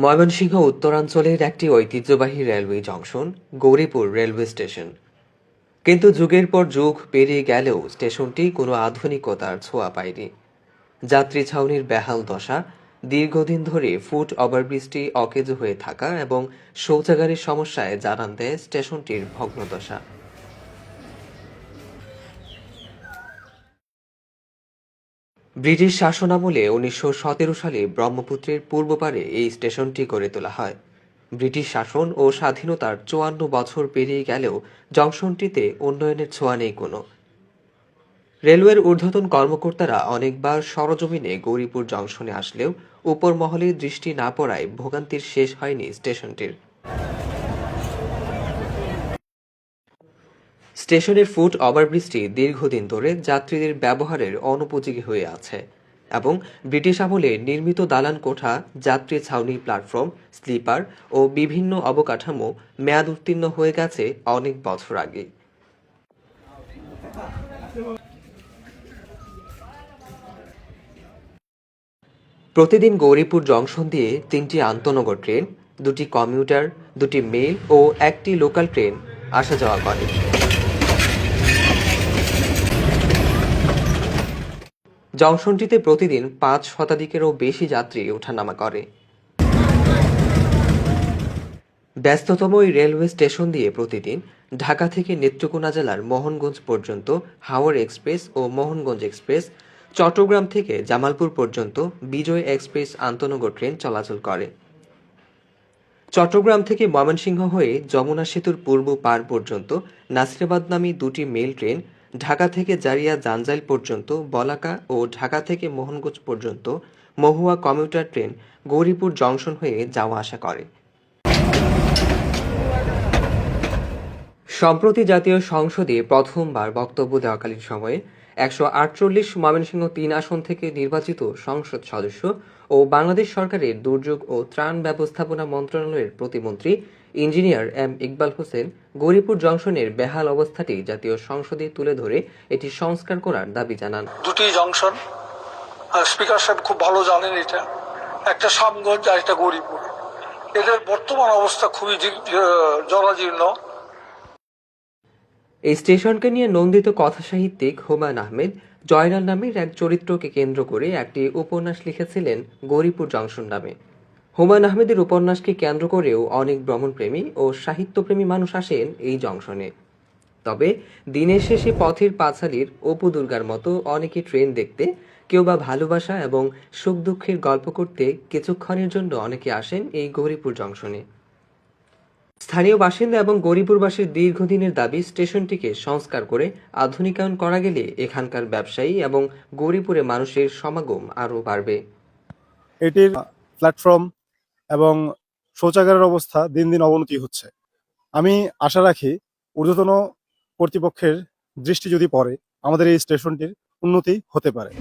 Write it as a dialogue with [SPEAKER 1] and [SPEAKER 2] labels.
[SPEAKER 1] ময়মনসিংহ উত্তরাঞ্চলের একটি ঐতিহ্যবাহী railway junction Gauripur railway station. কিন্তু যুগের পর যুগ পেরিয়ে গেলেও স্টেশনটি কোনো আধুনিকতার ছোঁয়া পায়নি। যাত্রী ছাউনির বেহাল দশা, দীর্ঘদিন ধরে ফুট ওভারব্রিজটি অকেজো হয়ে থাকা এবং শৌচাগারের সমস্যায় জানান দেয় স্টেশনটির ভগ্নদশা। ব্রিটিশ শাসনামলে ১৯১৭ সালে ব্রহ্মপুত্রের পূর্ব পারে এই স্টেশনটি গড়ে তোলা হয়। ব্রিটিশ শাসন ও স্বাধীনতার ৫৪ বছর পেরিয়ে গেলেও জংশনটিতে উন্নয়নের ছোঁয়া নেই কোনো। রেলওয়ের ঊর্ধ্বতন কর্মকর্তারা অনেকবার সরজমিনে গৌরীপুর জংশনে আসলেও উপর মহলের দৃষ্টি না পড়ায় ভোগান্তির শেষ হয়নি স্টেশনটির। স্টেশনের ফুট ওভারব্রিজটি দীর্ঘদিন ধরে যাত্রীদের ব্যবহারের অনুপযোগী হয়ে আছে এবং ব্রিটিশ আমলে নির্মিত দালান কোঠা, যাত্রী ছাউনি, প্ল্যাটফর্ম, স্লিপার ও বিভিন্ন অবকাঠামো মেয়াদ উত্তীর্ণ হয়ে গেছে অনেক বছর আগে। প্রতিদিন গৌরীপুর জংশন দিয়ে ৩টি আন্তঃনগর ট্রেন, ২টি কমিউটার, ২টি মেল ও ১টি লোকাল ট্রেন আসা যাওয়া করে। জংশনটিতে প্রতিদিন ৫ শতাধিকেরও বেশি যাত্রী ওঠানামা করে। ব্যস্ততম এই রেলওয়ে স্টেশন দিয়ে প্রতিদিন ঢাকা থেকে নেত্রকোনা জেলার মোহনগঞ্জ পর্যন্ত হাওড় এক্সপ্রেস ও মোহনগঞ্জ এক্সপ্রেস, চট্টগ্রাম থেকে জামালপুর পর্যন্ত বিজয় এক্সপ্রেস আন্তঃনগর ট্রেন চলাচল করে। চট্টগ্রাম থেকে ময়মনসিংহ হয়ে যমুনা সেতুর পূর্ব পার পর্যন্ত নাসিরাবাদ নামী ২টি মেল ট্রেন, ঢাকা থেকে জারিয়া জাঞ্জাইল পর্যন্ত বলাকা ও ঢাকা থেকে মোহনগঞ্জ পর্যন্ত মহুয়া কমিউটার ট্রেন গৌরীপুর জংশন হয়ে যাওয়া আসা করে। সম্প্রতি জাতীয় সংসদে প্রথমবার বক্তব্য দেওয়াকালীন সময়ে ১৪৮ ময়মনসিংহ ৩ আসন থেকে নির্বাচিত সংসদ সদস্য ও বাংলাদেশ সরকারের দুর্যোগ ও ত্রাণ ব্যবস্থাপনা মন্ত্রণালয়ের প্রতিমন্ত্রী ইঞ্জিনিয়ার এম ইকবাল হোসেন গৌরীপুর জংশনের বেহাল অবস্থাটি জাতীয় সংসদে তুলে ধরে এটি সংস্কার করার দাবি জানান।
[SPEAKER 2] দুটি জংশন, আর স্পিকার সাহেব খুব ভালো জানেন এটা, একটা শ্যামগঞ্জ আর একটা গৌরীপুর। এদের বর্তমান অবস্থা খুবই জরাজীর্ণ।
[SPEAKER 1] এই স্টেশনকে নিয়ে নন্দিত কথাসাহিত্যিক হুমায়ুন আহমেদ জয়নাল নামের এক চরিত্রকে কেন্দ্র করে একটি উপন্যাস লিখেছিলেন গৌরীপুর জংশন নামে। হুমায়ুন আহমেদের উপন্যাসকে কেন্দ্র করেও অনেক ভ্রমণপ্রেমী ও সাহিত্যপ্রেমী মানুষ আসেন এই জংশনে। তবে দিনের শেষে পথের পাঁচালীর অপু দুর্গার মতো অনেকে ট্রেন দেখতে, কেউ বা ভালোবাসা এবং সুখ দুঃখের গল্প করতে কিছুক্ষণের জন্য অনেকে আসেন এই গৌরীপুর জংশনে। স্থানীয় বাসিন্দা এবং গৌরীপুরবাসীর দীর্ঘদিনের দাবি স্টেশনটিকে সংস্কার করে আধুনিকায়ন করা গেলে এখানকার ব্যবসায়ী এবং গৌরীপুরে মানুষের সমাগম আরও বাড়বে।
[SPEAKER 3] এটির প্ল্যাটফর্ম এবং শৌচাগারের অবস্থা দিন দিন অবনতি হচ্ছে। আমি আশা রাখি ঊর্ধ্বতন কর্তৃপক্ষের দৃষ্টি যদি পড়ে, আমাদের এই স্টেশনটির উন্নতি হতে পারে।